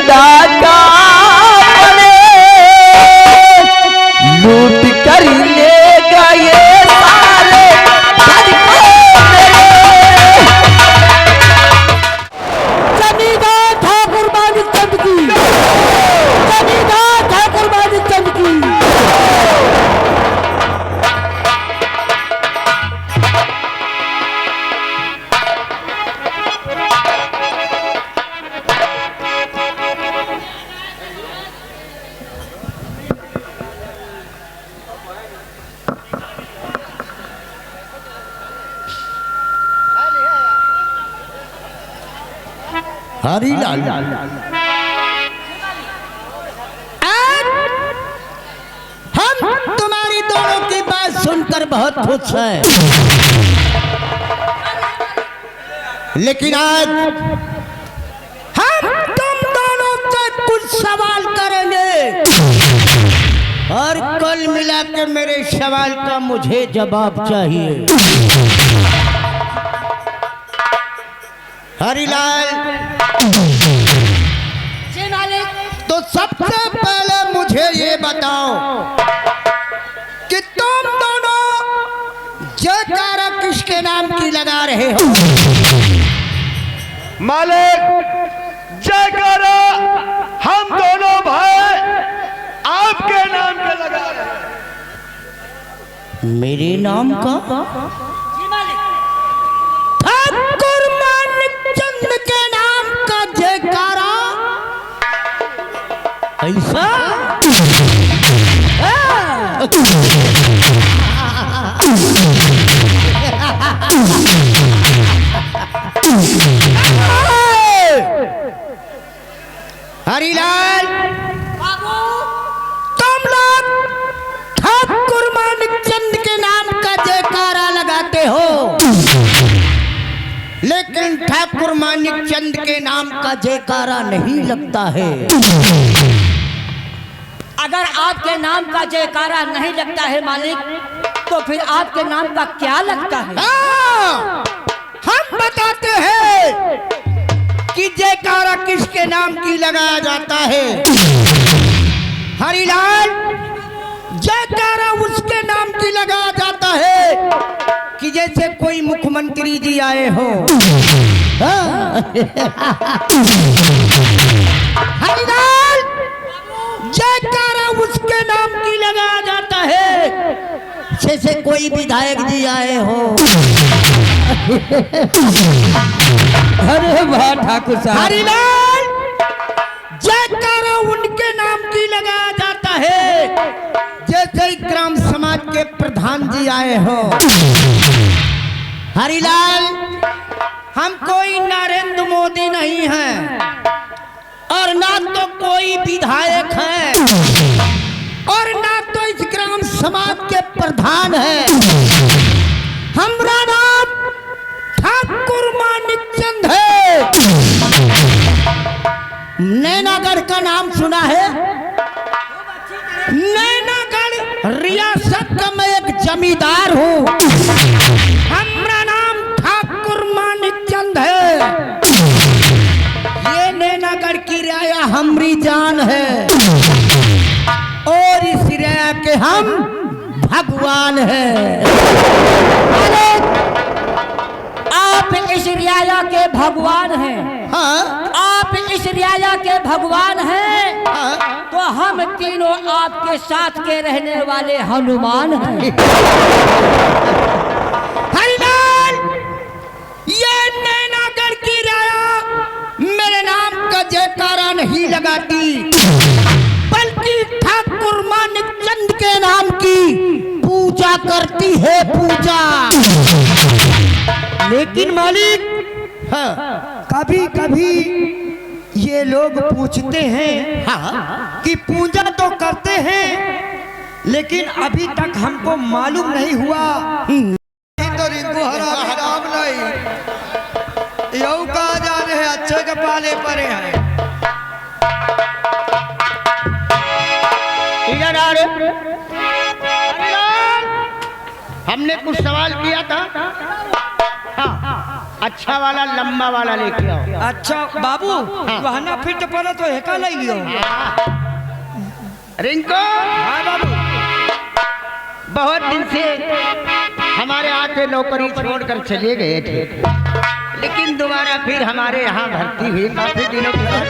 डाका पड़े लूट कर लेगा ये सारे घर को मेरे। जमींदार ठाकुर मानिक चंद की, जमींदार ठाकुर मानिक चंद की। हरिलाल हम तुम्हारी दोनों की बात सुनकर बहुत खुश हैं, लेकिन आज हम तुम दोनों से कुछ सवाल करेंगे और कल मिला के मेरे सवाल का मुझे जवाब चाहिए। हरिलाल, तो सबसे पहले मुझे ये बताओ कि तुम दोनों जयकारा किसके नाम की लगा रहे हो? मालिक, जयकारा हम दोनों भाई आपके नाम के लगा रहे हैं। मेरे नाम का? ठाकुर मानिक चंद के नाम का जयकारा? ऐसा? हरिलाल, तुम लोग ठाकुर मानिक चंद के नाम का जयकारा लगाते हो, लेकिन ठाकुर मानिक चंद के नाम का जयकारा नहीं लगता है। अगर आपके नाम का जयकारा नहीं लगता है मालिक, तो फिर आपके नाम का क्या लगता है? हम बताते हैं कि जयकारा किसके नाम की लगाया जाता है। हरिलाल, जयकारा उसके नाम की लगाया जाता है कि जैसे कोई मुख्यमंत्री जी आए हो। हरिलाल, जयकारा उसके नाम की लगाया जाता है जैसे कोई विधायक जी आए हो। अरे वाह ठाकुर साहब। हरिलाल, जयकारा उनके नाम की लगाया जाता है जैसे ग्राम समाज के प्रधान जी आए हो। हरिलाल, हम कोई नरेंद्र मोदी नहीं हैं और ना तो कोई विधायक है और ना तो इस ग्राम समाज के प्रधान है। हमारा नाम ठाकुर मानिक चंद है। नैनागढ़ का नाम सुना है? नैनागढ़ रियासत का मैं एक जमींदार हूँ। हमारा नाम ठाकुर मानिक चंद है। ये नैनागढ़ की रियाया हमारी जान है और इस रियाया के हम भगवान हैं। आप इस रियाया के भगवान हैं। हाँ? आप इस रियाया के भगवान हैं, हाँ? तो हम तीनों आपके साथ के रहने वाले हनुमान हैं। हरिलाल, ये नैनागढ़ की रियाया मेरे नाम का जयकारा नहीं लगाती, बल्कि ठाकुर मानिक चंद के नाम की पूजा करती है, पूजा। लेकिन मालिक, कभी कभी ये लोग पूछते हैं कि पूजा तो करते हैं, लेकिन अभी तक हमको मालूम नहीं हुआ तो रिंकू हरा राम नहीं यू कहा जाने हैं अच्छे के पाले परे हैं। हमने कुछ सवाल किया था। हाँ, अच्छा वाला लंबा वाला लेके आओ। अच्छा बाबू वहना फिट पड़ा तो हेका ले लियो। रिंको, हाँ बाबू। बहुत दिन से हमारे यहाँ पे नौकरी छोड़कर चले गए थे, लेकिन दोबारा फिर हमारे यहाँ भर्ती हुई काफी दिनों के बाद।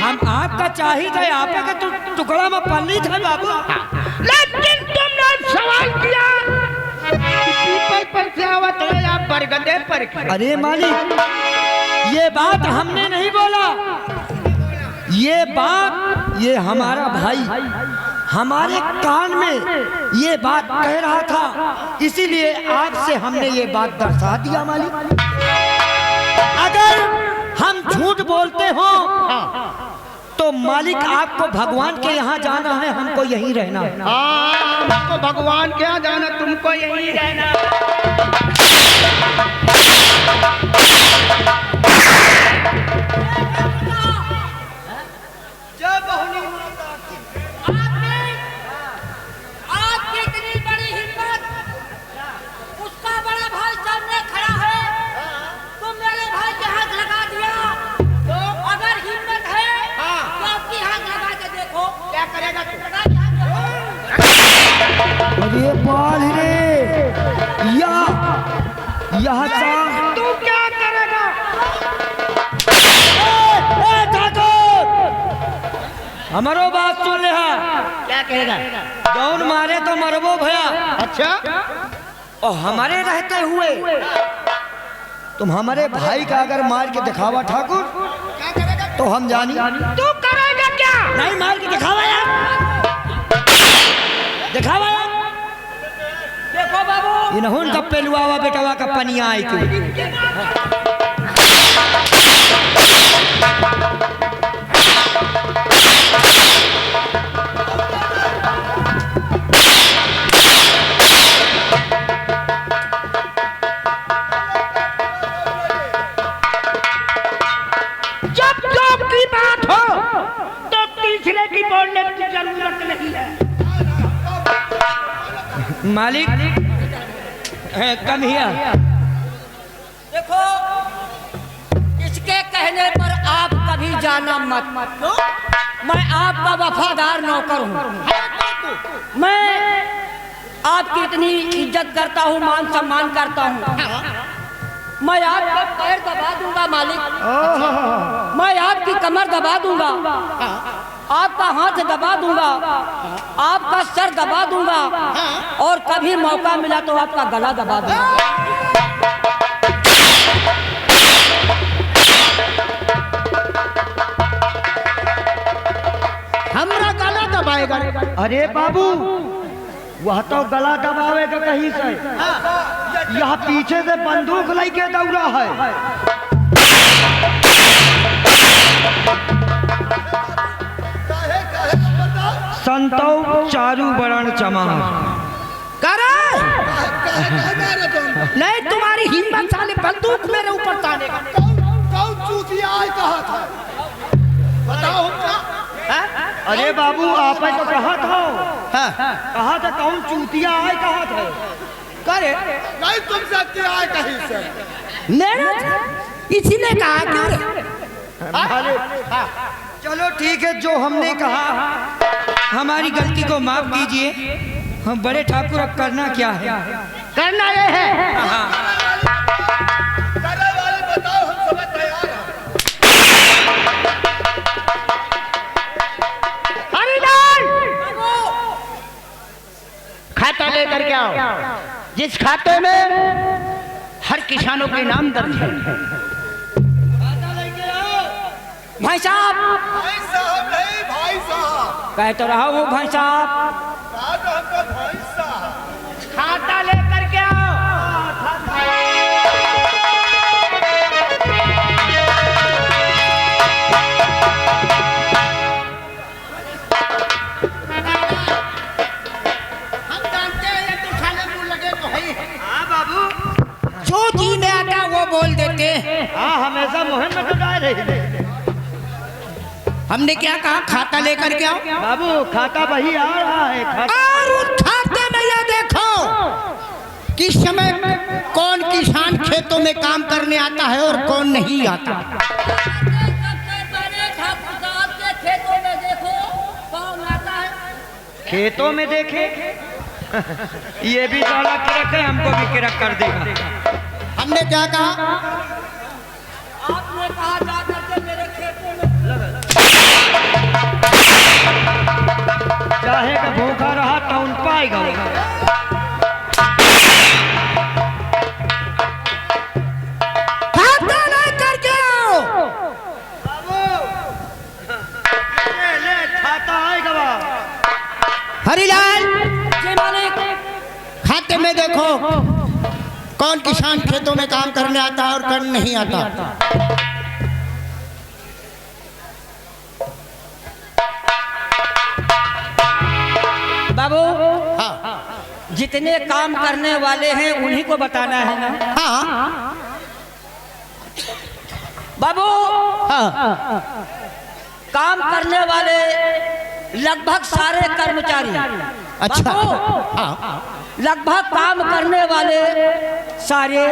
हम आपका चाहिए थे, आपका तो टुकड़ा में पन्नी था बाबू। लेकिन तुमने सवाल किया पीपल पर से आवत है या बरगदे पर। अरे मालिक, ये बात हमने नहीं बोला। ये बात ये हमारा भाई हमारे कान में ये बात कह रहा था, इसीलिए आपसे हमने ये बात दर्शा दिया मालिक। अगर हम झूठ बोलते हो तो मालिक आपको भगवान के यहाँ जाना है, हमको यहीं रहना है। हमको भगवान के यहाँ जाना, तुमको यहीं रहना। आपकी इतनी बड़ी हिम्मत, उसका बड़ा भाई सामने खड़ा है, तुम मेरे भाई के हाथ लगा दिया। तो अगर हिम्मत है तो आपकी हाथ लगा के देखो, क्या करेगा तू? अरे बाल रे, यह तू क्या करेगा? हमारो बात सुन ले। क्या करेगा? कौन मारे तो मरबो भया। अच्छा, और हमारे रहते हुए तुम हमारे भाई का अगर मार के दिखावा ठाकुर, तो हम जानी। तू करेगा क्या? नहीं, मार के दिखावा यार, दिखावा यार। देखो बाबू, इन्हों का पेलुआवा बेटवा का पनिया आई थी। जब जोक की बात हो तो तीसरे की बोलने की जरूरत नहीं है। मालिक कम हिया। देखो, इसके कहने पर आप कभी जाना मत। मैं आपका वफादार नौकर हूँ। मैं आपकी इतनी इज्जत करता हूँ, मान सम्मान करता हूँ। मैं आपका पैर दबा दूंगा मालिक, मैं आपकी कमर दबा दूंगा, आपका हाथ दबा दूंगा, आपका सर दबा दूंगा, और कभी मौका मिला तो आपका गला दबा दूंगा। हमरा गला दबाएगा? अरे बाबू, वह तो गला दबावेगा कहीं से, यहाँ पीछे से बंदूक लेके दौड़ा है। संतो चारू बरण चमा करे नहीं, तुम्हारी हिम्मत साले बंदूक मेरे ऊपर ताने का। कौन चूतिया आए कहा था? बताओ क्या? अरे बाबू, आप तो कहा था, कहा था कौन चूतिया आए कहा था। करे नहीं, तुम सकते आए कहीं से। नहीं, इसीने कहा क्यों रे? चलो ठीक है, जो हमने कहा हमारी गलती को माफ कीजिए। हम बड़े ठाकुर, अब करना क्या है? करना ये है, करे वाले बताओ, हम समझ तैयार हैं। हरिलाल खाता लेकर के आओ, जिस खाते में हर किसानों के नाम दर्ज है। भाई साहब, भाई साहब नहीं, भाई साहब। कह तो रहा हूँ भाई साहब। कहा तो हमको भाई साहब। खाता लेकर के आओ। हम जानते हैं ये तो खाने को लगे तो है। हाँ बाबू, जो जी में आता वो बोल देते हैं। हाँ, हमेशा मुहिम में तो डाल रही। हमने क्या कहा? खाता लेकर के आओ। बाबू, खाता वही आ रहा है। और उस खाते में ये देखो किस समय कौन किसान खेतों में काम करने आता है और कौन नहीं आता। सबसे पहले ठाकुर साहब के खेतों में देखो कौन आता है। खेतों में देखे ये भी साला किरक है, हमको भी किरक कर देगा। हमने क्या कहा? आपने कहा जा करके मेरे खेतों में चाहेगा भूखा रहा तो उन पाएगा वो। खाता नहीं करके आओ। ले खाता आएगा बा। हरिलाल, जी मालिक। खाते में देखो कौन किसान खेतों में काम करने आता है और कौन नहीं आता। बाबू हाँ जितने काम करने वाले हैं उन्हीं को बताना है ना। हाँ बाबू हाँ काम करने वाले लगभग सारे कर्मचारी। अच्छा बाबू, हाँ लगभग काम करने वाले सारे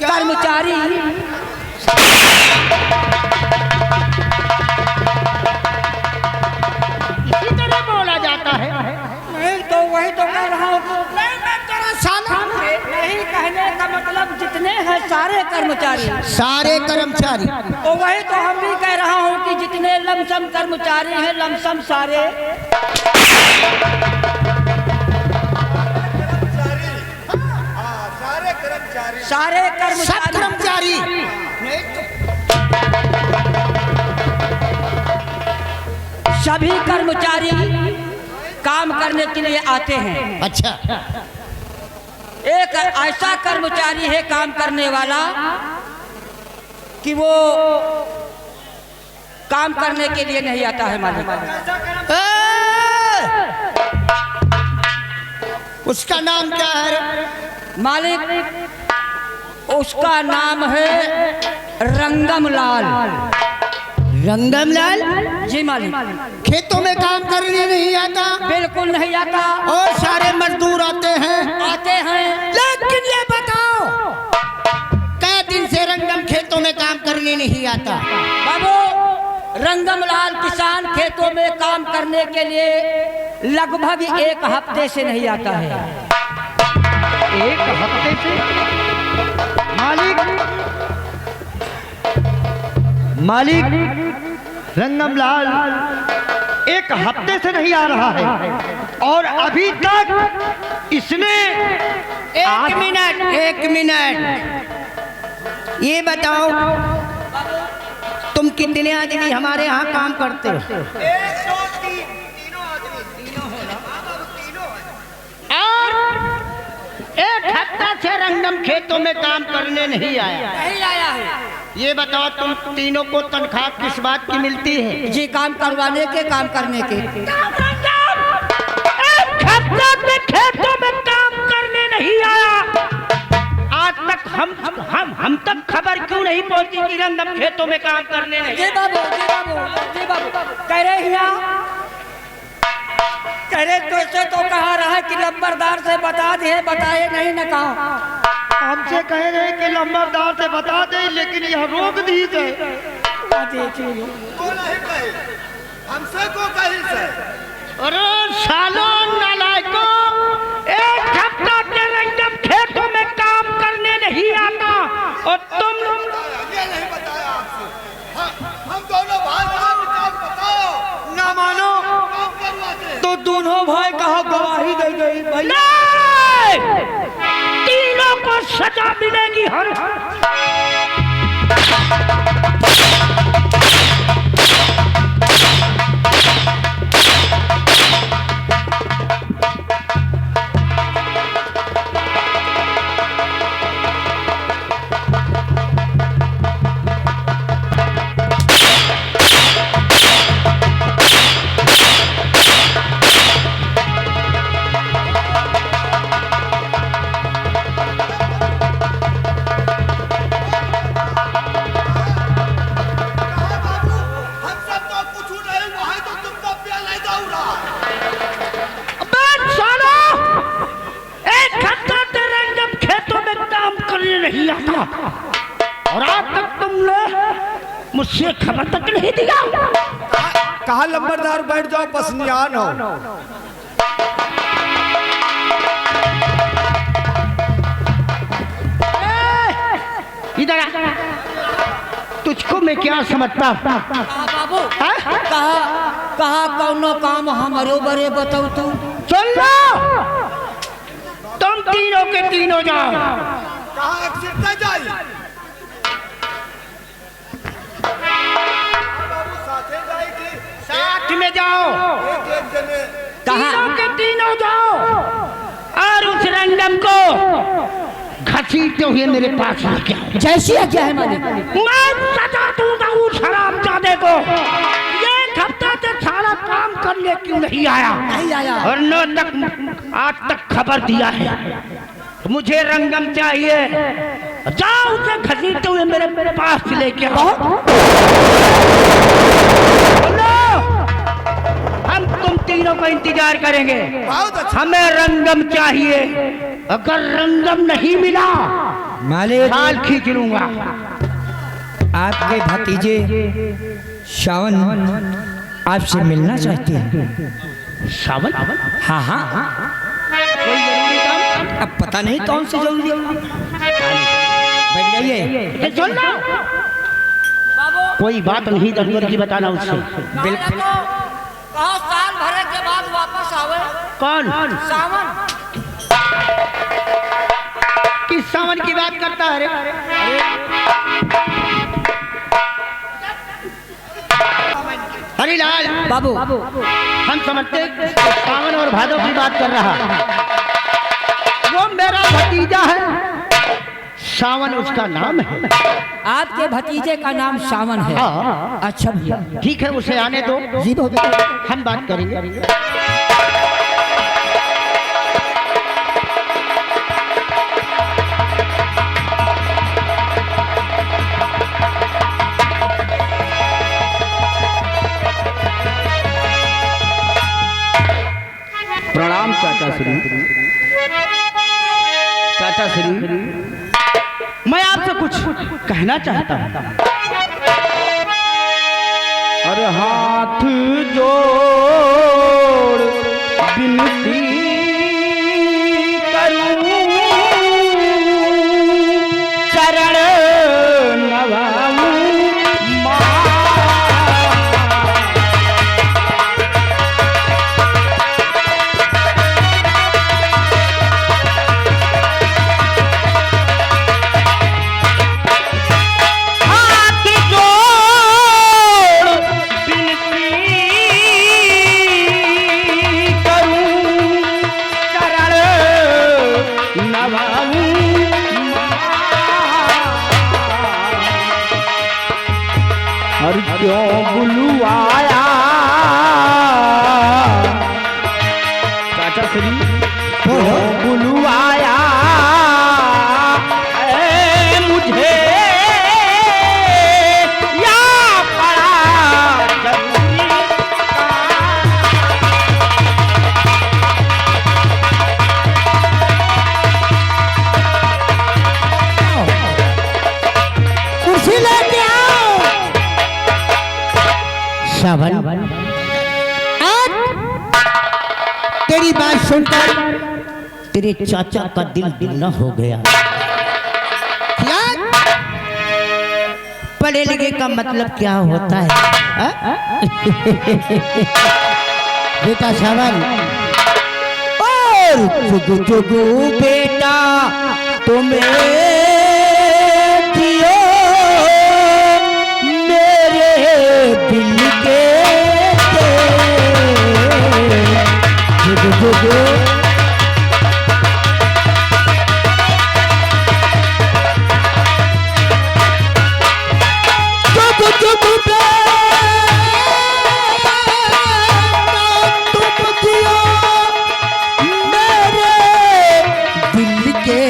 कर्मचारी इसी तरह बोला जाता है। नहीं तो वही तो कह रहा हूँ। नहीं कहने का मतलब जितने हैं सारे कर्मचारी। सारे कर्मचारी तो वही तो हम भी कह रहा हूँ कि जितने लमसम कर्मचारी हैं लमसम सारे सारे सब कर्मचारी कर्मचारी सभी कर्मचारी काम करने के लिए आते हैं। अच्छा एक ऐसा कर्मचारी है काम करने वाला कि वो काम करने के लिए नहीं आता है मालिक। उसका नाम क्या है? मालिक उसका नाम है रंगम लाल। रंगम लाल जी मालिक। खेतों में काम करने नहीं आता बिल्कुल नहीं आता। और सारे मजदूर आते हैं। आते हैं लेकिन ये बताओ कै दिन से रंगम खेतों में काम करने नहीं आता? बाबू रंगम लाल किसान खेतों में काम करने के लिए लगभग 1 हफ्ते से नहीं आता है। 1 हफ्ते से मालिक रंगम लाल 1 हफ्ते से नहीं आ रहा है और अभी तक इसने एक मिनट ये बताओ तुम कितने आदमी हमारे यहाँ काम करते हो? और 1 हफ्ता से रंगम खेतों में काम करने नहीं आया। नहीं आया है। ये बताओ तुम तीनों को तनख्वाह किस बात की मिलती है? जी काम करवाने के काम करने के। 1 हफ्ता से खेतों में काम करने नहीं आया। आज तक हम तक खबर क्यों नहीं पहुंची कि रंगम खेतों में काम करने नहीं? जी बाबू जी बाबू जी बाबू कह रहे हिया कह रहे तो से तो कहा रहा है कि नंबरदार से बता दे, बताए नहीं न कहा। हमसे कह रहे कि नंबरदार से बता दे लेकिन यह रोक दी थे। हमसे को कहीं से अरे सालों नालायकों 1 हफ्ता के रंगम खेतों में काम करने नहीं आता और तुम ये नहीं बताया आपसे। हम दोनों भाई काम बताओ ना मानो काम करवाते। तो दोनों भाई कहा गवाही दे गई भाई। तीनों को सजा मिलेगी हर था और आज तक तुमने मुझसे खबर तक नहीं दिया। कहा लंबरदार बैठ जाओ, पसनियान हो। इधर आ। तुझको मैं क्या समझता? बाबू कहा कौनो काम हमारो बरे बताओ तू। सुन लो, तुम तीनों के तीनों जाओ। कहा एक्सिट न जाए। बाबू साथे जाएगी। साथ में जाओ, एक जने। तीनों के तीनों जाओ और उस रंगम को घसीटते हुए मेरे पास लेके आओ। जैसी आज्ञा है मालिक। मैं सजा दूंगा उस हरामजादे को। एक हफ्ते से सारा काम करने क्यों नहीं आया? नहीं आया। और न तक आज तक खबर दिया है। मुझे रंगम चाहिए। जाओ उसे घसीटते हुए मेरे पास लेके आओ। बोलो, हम तुम तीनों को इंतजार करेंगे। बहुत अच्छा। हमें रंगम चाहिए। अगर रंगम नहीं मिला मालिक, साल खींच लूंगा। आपके भतीजे श्रावण आपसे मिलना चाहते हैं। सावन? हाँ हाँ, कोई जरूरी काम? अब पता नहीं कौन सी जरूरी है। बैठ जाइए। ये सुन लो, कोई बात नहीं जरूरी बताना उससे। बिल्कुल। कहा साल भरे के बाद वापस आवे। कौन? सावन। किस सावन की बात करता है? हरिलाल बाबू हम समझते सावन और भादो की बात कर रहा। वो मेरा भतीजा है, सावन उसका नाम है। आपके भतीजे का नाम सावन है। हाँ। अच्छा भैया, ठीक है, उसे आने दो, जी बहुत हम बात करेंगे। प्रणाम चाचा श्री। चाचा श्री, मैं आपसे कुछ कहना चाहता हूँ। अरे हाथ जोड़ विनती करूं, चरण नवाऊं माँ। और क्यों बुलवाया चाचा श्री, क्यों बुलवाया मुझे या पड़ा जरूरी कुर्सी लेके आओ। श्रावण, तेरी बात सुनकर तेरे चाचा का दिल दुगना हो गया। क्या? पढ़े लिखे का मतलब क्या होता है? बेटा श्रावण, और चुगु चुगु बेटा तुम्हें दियो मेरे दिल के चुगु चुगु। चुगु चुगु बेटा तुम दियो मेरे दिल के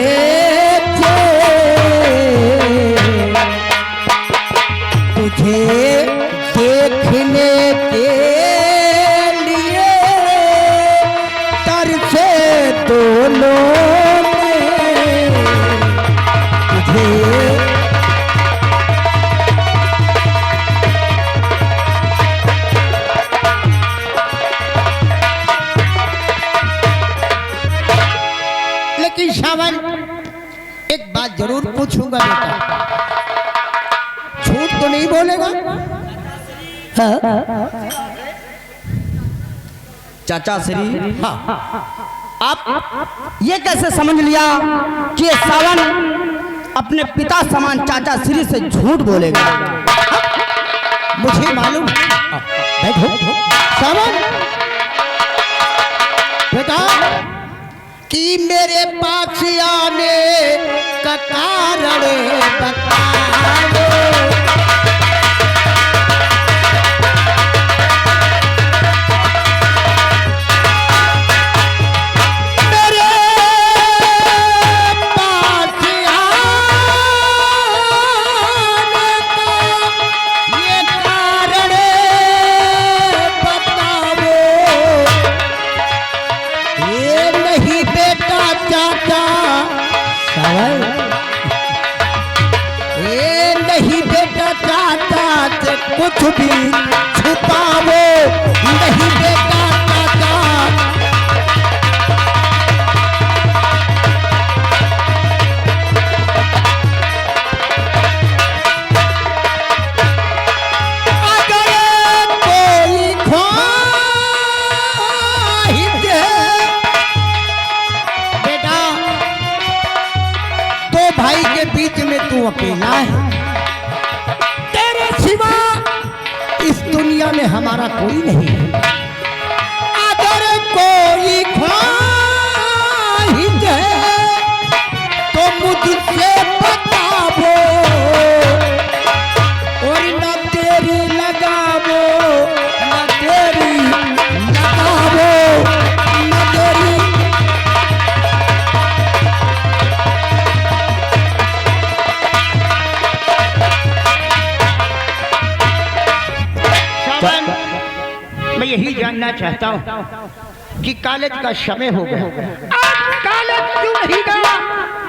जरूर पूछूंगा बेटा, झूठ तो नहीं बोलेगा? हाँ? चाचा श्री, हाँ। आप ये कैसे समझ लिया कि ये सावन अपने पिता समान चाचा श्री से झूठ बोलेगा? मुझे मालूम। बैठो सावन बेटा कि मेरे पास आने का कारण बताओ। ये नहीं बेटा चाचा से कुछ भी छुपाओ, नहीं बेटा चाचा। अगर कोई ख्वाहिश है बेटा, दो भाई के बीच में तू अकेला है, तेरे सिवा इस दुनिया में हमारा कोई नहीं है। अगर कोई ख्वाहिश है तो मुझसे बताओ, और न तेरी लगावो न तेरी लगावो न तेरी। मैं यही जानना चाहता हूँ कि कॉलेज का समय हो गया, आज कॉलेज क्यों नहीं गया?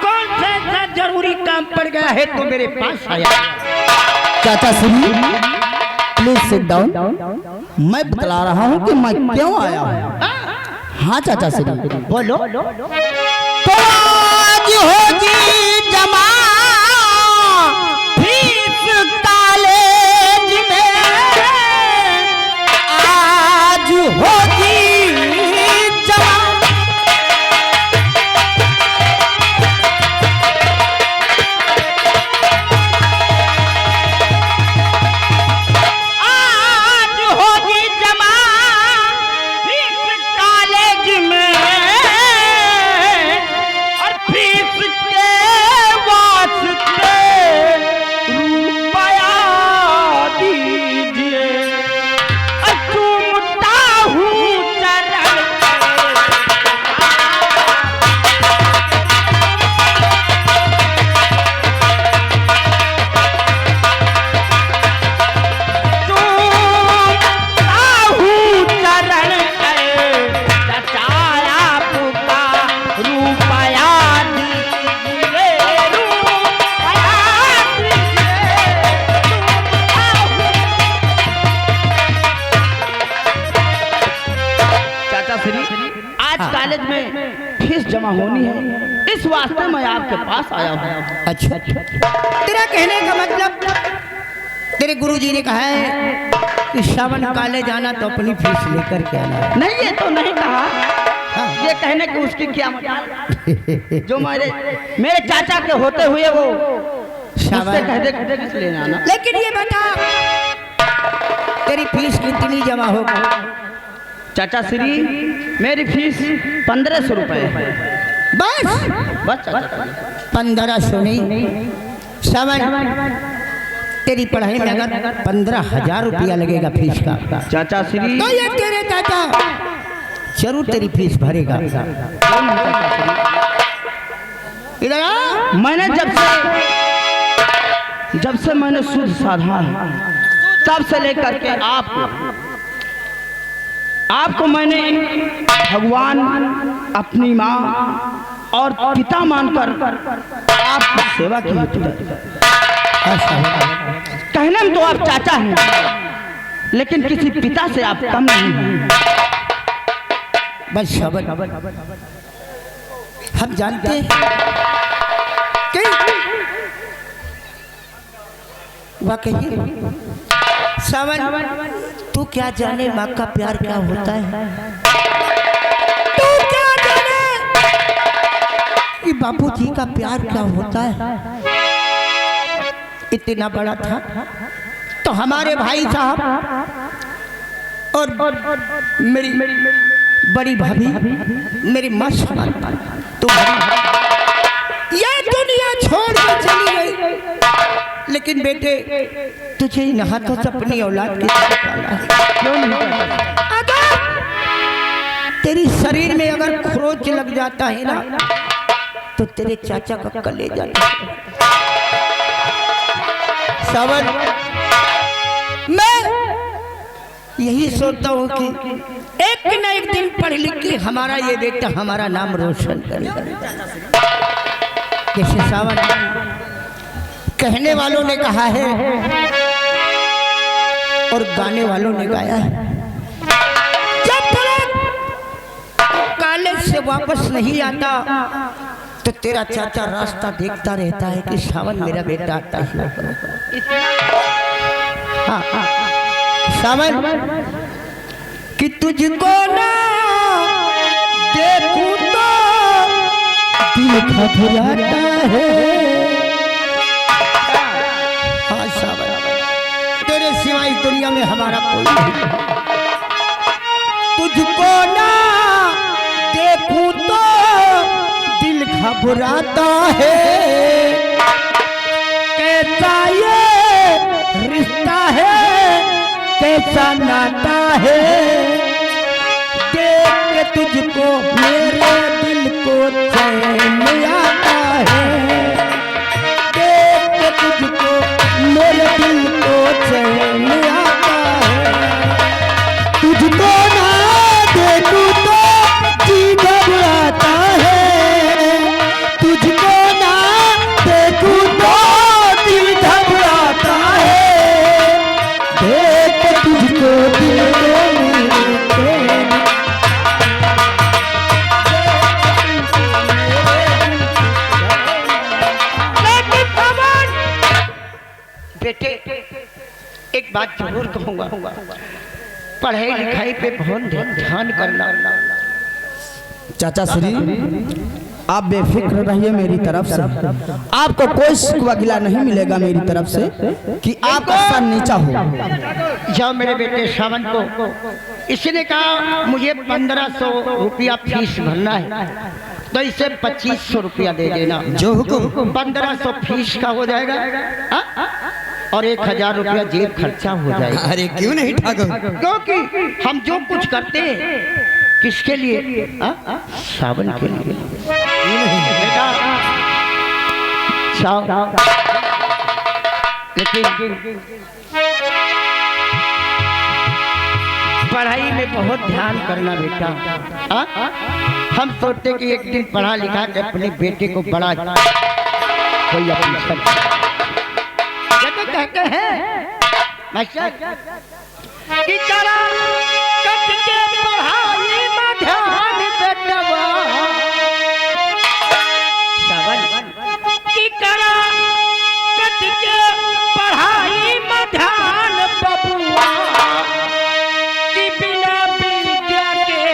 कौन सा ऐसा जरूरी काम पड़ गया है तो मेरे पास आया? चाचा श्री प्लीज सिट डाउन। मैं बतला रहा हूँ कि मैं क्यों आया हूँ। हाँ चाचा श्री बोलो। तो आज होगी जमा फीस कॉलेज में, आज होगी जमा। आज होगी जमा फीस कॉलेज में, और फीस के वास्ते रुपया दीजिए। चूमता हूँ चरण कॉलेज में फीस जमा होनी है, इस वास्ते मैं आपके पास आया हूँ। अच्छा, तेरा कहने का मतलब तेरे गुरुजी ने कहा है कि श्रावण कॉलेज आना तो अपनी फीस लेकर के आना है। नहीं, ये तो नहीं कहा। ये कहने की उसकी क्या मतलब? जो मेरे चाचा के होते हुए वो मुझसे कहते किस लेना आना। लेकिन ये बता तेरी फीस कितनी जमा होगी? चाचा श्री मेरी फीस 1500 रुपए है। बस बस चाचा 1500 नहीं, श्रावण तेरी पढ़ाई में अगर 15,000 रुपया लगेगा फीस का, चाचा श्री तो ये तेरे चाचा जरूर तेरी फीस भरेगा। इधर आ। मैंने जब से मैंने शुद्ध साधा है, तब से लेकर के आपको मैंने भगवान, अपनी माँ और पिता मानकर आपकी सेवा की है। कहने में तो आप चाचा हैं, लेकिन किसी पिता से आप कम नहीं हैं। बस हम जानते हैं कि वाकई सावन, तू क्या जाने माँ का प्यार क्या होता है? तू क्या जाने कि बापूजी का प्यार क्या होता है? इतना बड़ा था तो हमारे भाई साहब और मेरी बड़ी भाभी, मेरी मस्त ये दुनिया छोड़ कर चली गई, लेकिन बेटे तुझे इन हाथों से अपनी औलाद की तरफ पाला है। क्यों नहीं? अगर तेरी शरीर में अगर खरोच लग जाता है ना तो तेरे चाचा का कलेजा सावन, मैं यही सोचता हूँ कि एक न एक दिन पढ़ लिख के हमारा ये बेटा हमारा नाम रोशन करेगा। जैसे सावन कहने वालों ने कहा है और गाने वालों ने गाया है, जब कॉलेज से वापस नहीं आता तो तेरा चाचा रास्ता देखता रहता है कि सावन मेरा बेटा आता है। हाँ, सावन कि तुझको ना देखूं तो दिल घबराता है। हाँ सावन, तेरे सिवा इस दुनिया में हमारा कोई नहीं। तुझको ना देखूं तो दिल घबराता है। कैसा ये रिश्ता है, कैसा नाता है, देख के तुझको मेरे दिल को चैन आता है। देख के तुझको मेरे दिल को चैन आता है। तुझको ना देखूं तो जी घबराता है। तुझको ना देखूं तो दिल घबराता है। देख के तुझको दिल बेटे एक बात जरूर कहूंगा, पढ़ाई लिखाई पे बहुत ध्यान करना। चाचा श्री, आप बेफिक्र रहिए मेरी तरफ से, आपको कोई शिकवा गिला नहीं मिलेगा मेरी तरफ से कि आपका सर नीचा हो। जाओ मेरे बेटे सावन को, इसने कहा मुझे 1500 रुपया फीस भरना है तो इसे 2500 रुपया दे देना। जो हुकुम। 1500 फीस का हो जाएगा और 1000 रुपया जेब खर्चा हो जाएगा। अरे क्यों नहीं ठाकुर, क्योंकि हम जो कुछ करते हैं किसके लिए? सावन के लिए। बेटा लेकिन पढ़ाई में बहुत ध्यान करना बेटा। हम सोचते कि एक दिन पढ़ा लिखा के अपने बेटे को बड़ा कोई अफसर कहते हैं मास्टर कि करा कट के पढ़ाई में ध्यान बेटवा। सावन कि करा कट के पढ़ाई में ध्यान बबुआ कि बिना विद्या के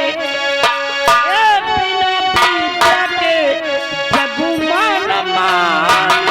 जगुमान मान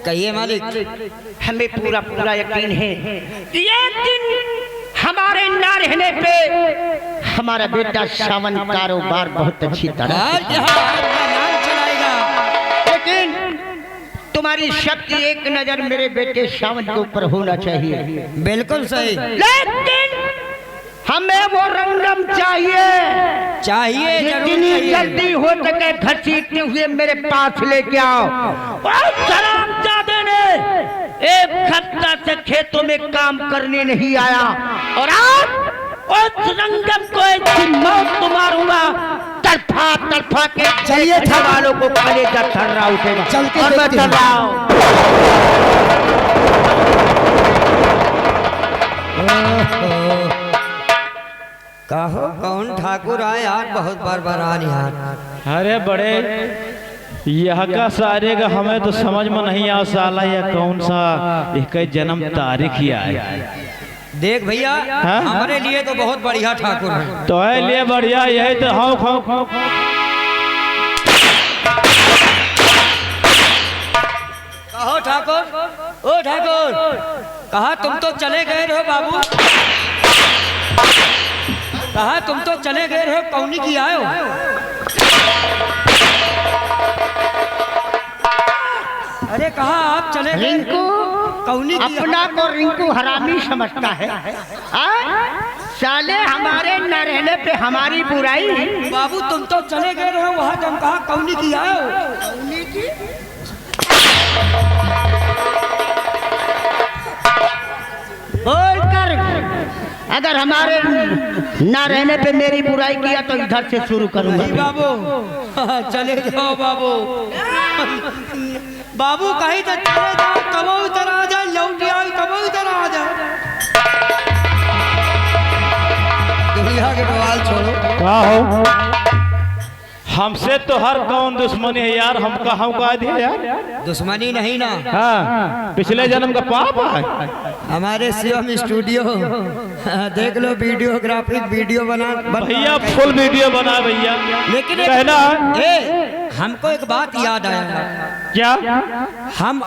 कहिए मालिक। हमें पूरा पूरा यकीन है ये दिन हमारे ना रहने पे हमारा बेटा सावन कारोबार बहुत अच्छी तरह चलाएगा। लेकिन तुम्हारी शक्ति एक नजर मेरे बेटे सावन के ऊपर होना चाहिए। बिल्कुल सही। लेकिन हमें वो रंगम चाहिए चाहिए जितनी जल्दी हो सके घसीटते हुए मेरे पास लेके आओ। और शराबजादे ने एक हफ्ता से खेतों में काम करने नहीं आया और आज उस रंगम को ऐसी मौत को मारूंगा तड़फा तड़फा के चलिए वालों को कलेजा थर्रा उठेगा। चल के और मैं देखते चल हैं। रहा हूं। कहो कौन ठाकुर आए यार, बहुत बरबरान यार। अरे बड़े यह का सारे का हमें तो समझ में नहीं आ साला या कौन सा इसका जन्म तारीख ही है। देख भैया हाँ? हमारे लिए तो बहुत बढ़िया ठाकुर है। तो है लिए बढ़िया यही तो हाँ खाओ कहो ठाकुर, ओ ठाकुर, कहा तुम तो चले गए रहो बाबू, कहा तुम तो चले गए रहो, कौनी की आयो। अरे कहा आप चले गए रिंकू कौनी की अपना को रिंकू हरामी समझता है। साले हमारे न रहने पे हमारी बुराई। बाबू तुम तो चले गए रहो वहां, तुम कहा कौनी की आयो। बोल कर अगर हमारे न रहने पे मेरी बुराई किया तो इधर से शुरू करूंगा। नहीं बाबू चले जाओ बाबू, बाबू कहीं तो चले जाओ, कबो इधर आ जाए, लौट आओ कबो इधर आ जाए। दुनिया के बवाल छोड़ो। क्या हो हमसे तो हर कौन दुश्मनी है यार, हम कहा दिया यार। दुश्मनी नहीं ना, हाँ पिछले जन्म का पाप है। हमारे शिवम स्टूडियो देख लो, वीडियोग्राफिक वीडियो बना भैया फुल वीडियो बना भैया। लेकिन कहना हमको एक बात याद आया, क्या हम